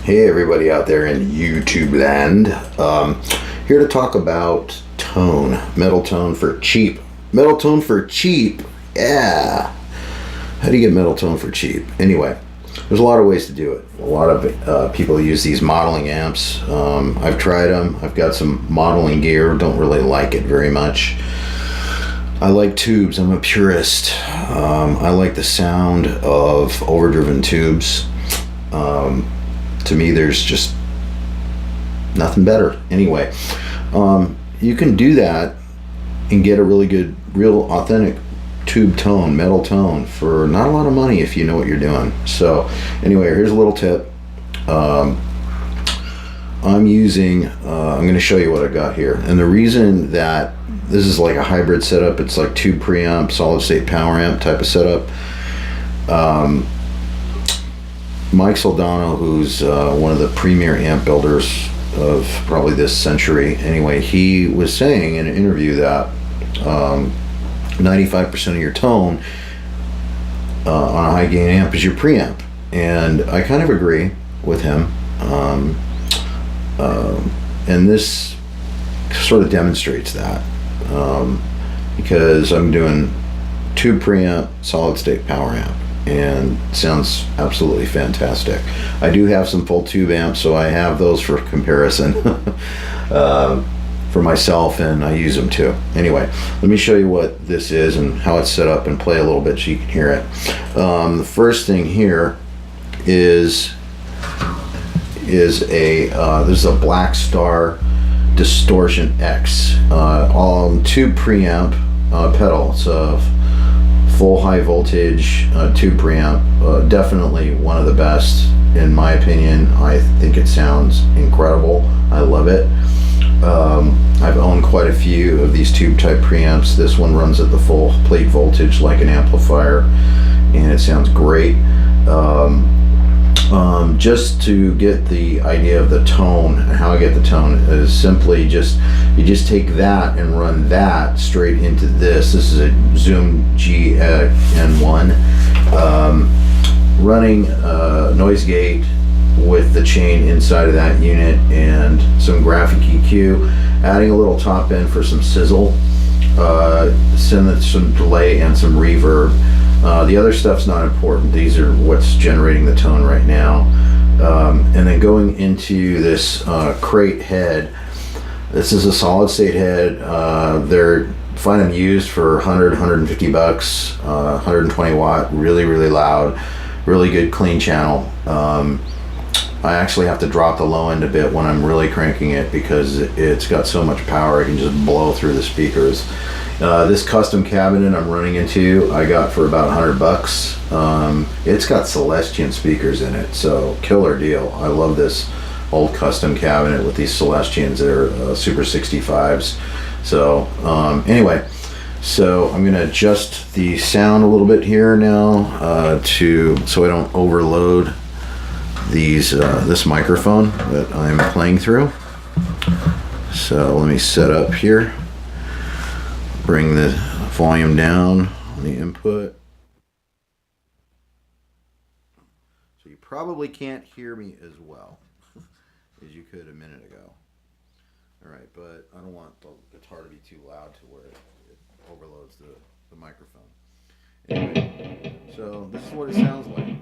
Hey everybody out there in YouTube land. Here to talk about tone. Metal tone for cheap. Metal tone for cheap. Yeah. How do you get metal tone for cheap? Anyway, there's a lot of ways to do it. A lot of people use these modeling amps. I've tried them. I've got some modeling gear. Don't really like it very much. I like tubes. I'm a purist. I like the sound of overdriven tubes. To me, there's just nothing better. Anyway, you can do that and get a really good, real authentic tube tone, metal tone for not a lot of money if you know what you're doing. So anyway, here's a little tip. I'm going to show you what I got here. And the reason that this is like a hybrid setup, it's like tube preamp, solid state power amp type of setup. Mike Soldano, who's one of the premier amp builders of probably this century, anyway, he was saying in an interview that 95% of your tone on a high gain amp is your preamp, and I kind of agree with him. And this sort of demonstrates that, because I'm doing tube preamp, solid state power amp, and sounds absolutely fantastic. I do have some full tube amps, so I have those for comparison for myself, and I use them too. Anyway, let me show you what this is and how it's set up and play a little bit so you can hear it. The first thing here is this is a Blackstar Distortion X all tube preamp pedal. It's a full high voltage tube preamp, definitely one of the best in my opinion. I think it sounds incredible. I love it. I've owned quite a few of these tube type preamps. This one runs at the full plate voltage like an amplifier, and it sounds great. Just to get the idea of the tone and how I get the tone is simply you just take that and run that straight into this. This is a Zoom GN1, running noise gate with the chain inside of that unit and some graphic EQ, adding a little top end for some sizzle, some delay and some reverb. The other stuff's not important. These are what's generating the tone right now. And then going into this crate head. This is a solid state head. Find them used for 100, 150 bucks, 120 watt, really, really loud, really good clean channel. I actually have to drop the low end a bit when I'm really cranking it because it's got so much power. I can just blow through the speakers. This custom cabinet I'm running into, I got for about 100 bucks. It's got Celestion speakers in it, so killer deal. I love this old custom cabinet with these Celestions. They're Super 65s. So anyway, so I'm gonna adjust the sound a little bit here now so I don't overload this microphone that I'm playing through. So let me set up here. Bring the volume down on the input. So you probably can't hear me as well as you could a minute ago. All right, but I don't want the guitar to be too loud to where it overloads the microphone. Anyway, so this is what it sounds like.